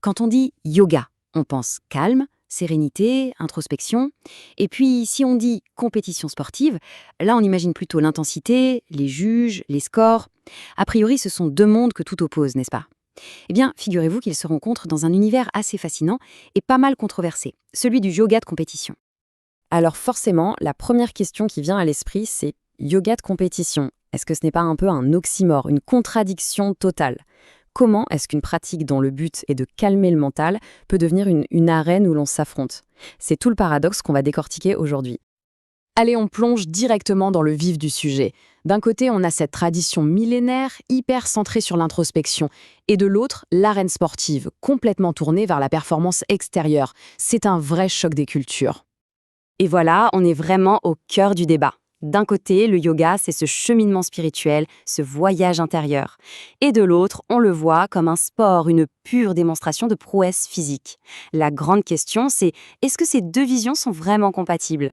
Quand on dit yoga, on pense calme, sérénité, introspection. Et puis, si on dit compétition sportive, là, on imagine plutôt l'intensité, les juges, les scores. A priori, ce sont deux mondes que tout oppose, n'est-ce pas? Eh bien, figurez-vous qu'ils se rencontrent dans un univers assez fascinant et pas mal controversé, celui du yoga de compétition. Alors forcément, la première question qui vient à l'esprit, c'est yoga de compétition. Est-ce que ce n'est pas un peu un oxymore, une contradiction totale? Comment est-ce qu'une pratique dont le but est de calmer le mental peut devenir une arène où l'on s'affronte? C'est tout le paradoxe qu'on va décortiquer aujourd'hui. Allez, on plonge directement dans le vif du sujet. D'un côté, on a cette tradition millénaire, hyper centrée sur l'introspection, et de l'autre, l'arène sportive, complètement tournée vers la performance extérieure. C'est un vrai choc des cultures. Et voilà, on est vraiment au cœur du débat. D'un côté, le yoga, c'est ce cheminement spirituel, ce voyage intérieur. Et de l'autre, on le voit comme un sport, une pure démonstration de prouesse physique. La grande question, c'est est-ce que ces deux visions sont vraiment compatibles?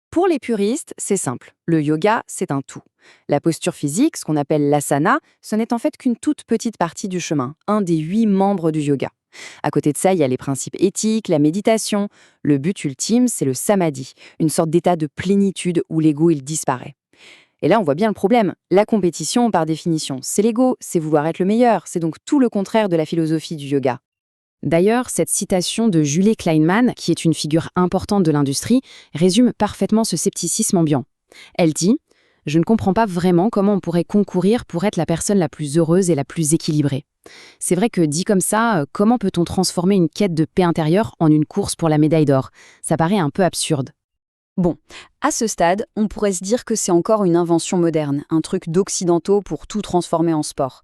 Pour les puristes, c'est simple. Le yoga, c'est un tout. La posture physique, ce qu'on appelle l'asana, ce n'est en fait qu'une toute petite partie du chemin, un des 8 membres du yoga. À côté de ça, il y a les principes éthiques, la méditation. Le but ultime, c'est le samadhi, une sorte d'état de plénitude où l'ego, il disparaît. Et là, on voit bien le problème. La compétition, par définition, c'est l'ego, c'est vouloir être le meilleur. C'est donc tout le contraire de la philosophie du yoga. D'ailleurs, cette citation de Julie Kleinman, qui est une figure importante de l'industrie, résume parfaitement ce scepticisme ambiant. Elle dit « Je ne comprends pas vraiment comment on pourrait concourir pour être la personne la plus heureuse et la plus équilibrée. » C'est vrai que dit comme ça, comment peut-on transformer une quête de paix intérieure en une course pour la médaille d'or? Ça paraît un peu absurde. Bon, à ce stade, on pourrait se dire que c'est encore une invention moderne, un truc d'occidentaux pour tout transformer en sport.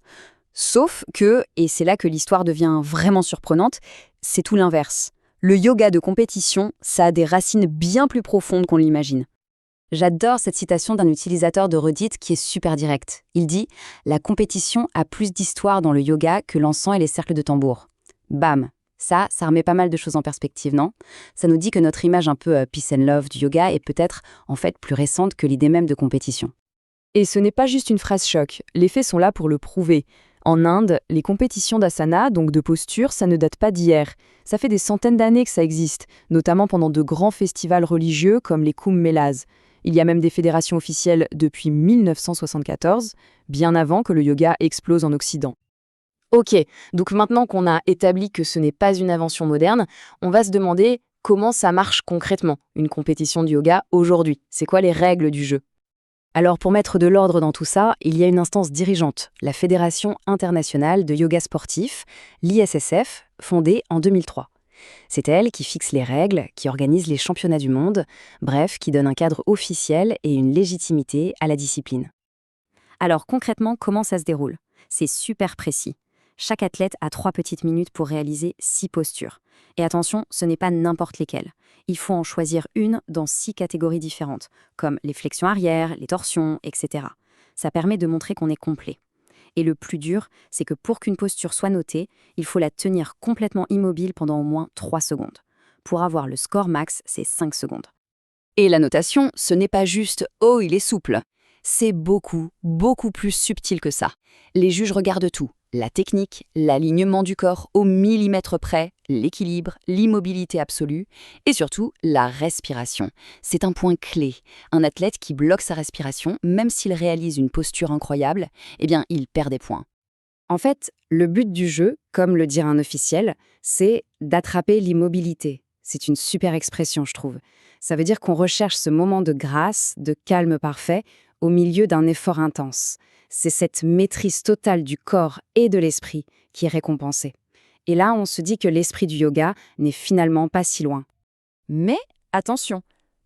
Sauf que, et c'est là que l'histoire devient vraiment surprenante, c'est tout l'inverse. Le yoga de compétition, ça a des racines bien plus profondes qu'on l'imagine. J'adore cette citation d'un utilisateur de Reddit qui est super direct. Il dit « La compétition a plus d'histoire dans le yoga que l'encens et les cercles de tambour. » Bam! Ça remet pas mal de choses en perspective, non? Ça nous dit que notre image un peu peace and love du yoga est peut-être, en fait, plus récente que l'idée même de compétition. Et ce n'est pas juste une phrase choc, les faits sont là pour le prouver. En Inde, les compétitions d'asana, donc de posture, ça ne date pas d'hier. Ça fait des centaines d'années que ça existe, notamment pendant de grands festivals religieux comme les Kumbh Melas. Il y a même des fédérations officielles depuis 1974, bien avant que le yoga explose en Occident. Ok, donc maintenant qu'on a établi que ce n'est pas une invention moderne, on va se demander comment ça marche concrètement, une compétition de yoga aujourd'hui. C'est quoi les règles du jeu? Alors pour mettre de l'ordre dans tout ça, il y a une instance dirigeante, la Fédération internationale de yoga sportif, l'ISSF, fondée en 2003. C'est elle qui fixe les règles, qui organise les championnats du monde, bref, qui donne un cadre officiel et une légitimité à la discipline. Alors concrètement, comment ça se déroule? C'est super précis. Chaque athlète a 3 petites minutes pour réaliser 6 postures. Et attention, ce n'est pas n'importe lesquelles. Il faut en choisir une dans 6 catégories différentes, comme les flexions arrière, les torsions, etc. Ça permet de montrer qu'on est complet. Et le plus dur, c'est que pour qu'une posture soit notée, il faut la tenir complètement immobile pendant au moins 3 secondes. Pour avoir le score max, c'est 5 secondes. Et la notation, ce n'est pas juste « oh, il est souple ». C'est beaucoup, beaucoup plus subtil que ça. Les juges regardent tout. La technique, l'alignement du corps au millimètre près, l'équilibre, l'immobilité absolue et surtout la respiration. C'est un point clé. Un athlète qui bloque sa respiration, même s'il réalise une posture incroyable, eh bien, il perd des points. En fait, le but du jeu, comme le dirait un officiel, c'est d'attraper l'immobilité. C'est une super expression, je trouve. Ça veut dire qu'on recherche ce moment de grâce, de calme parfait, au milieu d'un effort intense. C'est cette maîtrise totale du corps et de l'esprit qui est récompensée. Et là, on se dit que l'esprit du yoga n'est finalement pas si loin. Mais attention,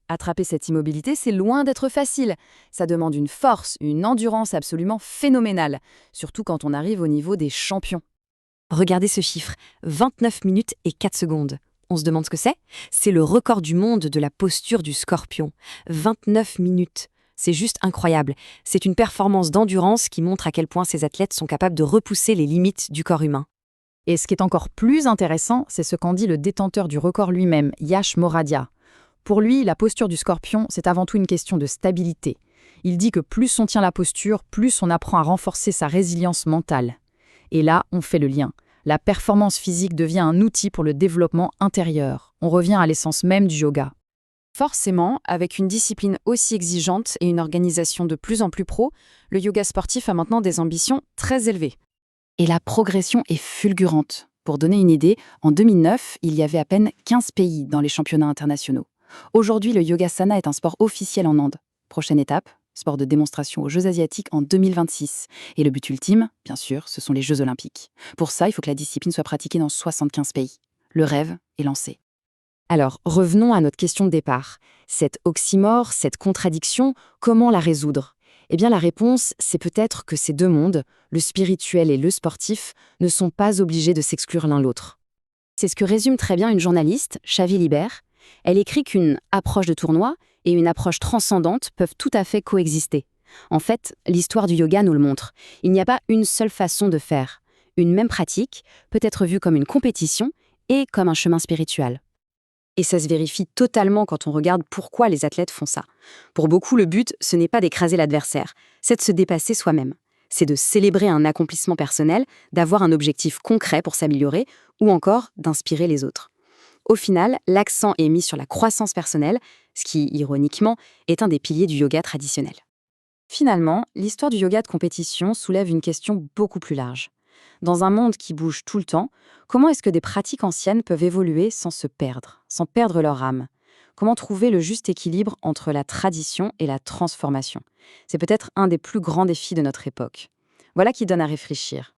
attraper cette immobilité, c'est loin d'être facile. Ça demande une force, une endurance absolument phénoménale, surtout quand on arrive au niveau des champions. Regardez ce chiffre, 29 minutes et 4 secondes. On se demande ce que c'est? C'est le record du monde de la posture du scorpion. 29 minutes. C'est juste incroyable. C'est une performance d'endurance qui montre à quel point ces athlètes sont capables de repousser les limites du corps humain. Et ce qui est encore plus intéressant, c'est ce qu'en dit le détenteur du record lui-même, Yash Moradia. Pour lui, la posture du scorpion, c'est avant tout une question de stabilité. Il dit que plus on tient la posture, plus on apprend à renforcer sa résilience mentale. Et là, on fait le lien. La performance physique devient un outil pour le développement intérieur. On revient à l'essence même du yoga. Forcément, avec une discipline aussi exigeante et une organisation de plus en plus pro, le yoga sportif a maintenant des ambitions très élevées. Et la progression est fulgurante. Pour donner une idée, en 2009, il y avait à peine 15 pays dans les championnats internationaux. Aujourd'hui, le yogasana est un sport officiel en Inde. Prochaine étape, sport de démonstration aux Jeux asiatiques en 2026. Et le but ultime, bien sûr, ce sont les Jeux olympiques. Pour ça, il faut que la discipline soit pratiquée dans 75 pays. Le rêve est lancé. Alors, revenons à notre question de départ. Cette oxymore, cette contradiction, comment la résoudre? Eh bien, la réponse, c'est peut-être que ces deux mondes, le spirituel et le sportif, ne sont pas obligés de s'exclure l'un l'autre. C'est ce que résume très bien une journaliste, Chavi Libert. Elle écrit qu'une approche de tournoi et une approche transcendante peuvent tout à fait coexister. En fait, l'histoire du yoga nous le montre. Il n'y a pas une seule façon de faire. Une même pratique peut être vue comme une compétition et comme un chemin spirituel. Et ça se vérifie totalement quand on regarde pourquoi les athlètes font ça. Pour beaucoup, le but, ce n'est pas d'écraser l'adversaire, c'est de se dépasser soi-même. C'est de célébrer un accomplissement personnel, d'avoir un objectif concret pour s'améliorer, ou encore d'inspirer les autres. Au final, l'accent est mis sur la croissance personnelle, ce qui, ironiquement, est un des piliers du yoga traditionnel. Finalement, l'histoire du yoga de compétition soulève une question beaucoup plus large. Dans un monde qui bouge tout le temps, comment est-ce que des pratiques anciennes peuvent évoluer sans perdre leur âme? Comment trouver le juste équilibre entre la tradition et la transformation? C'est peut-être un des plus grands défis de notre époque. Voilà qui donne à réfléchir.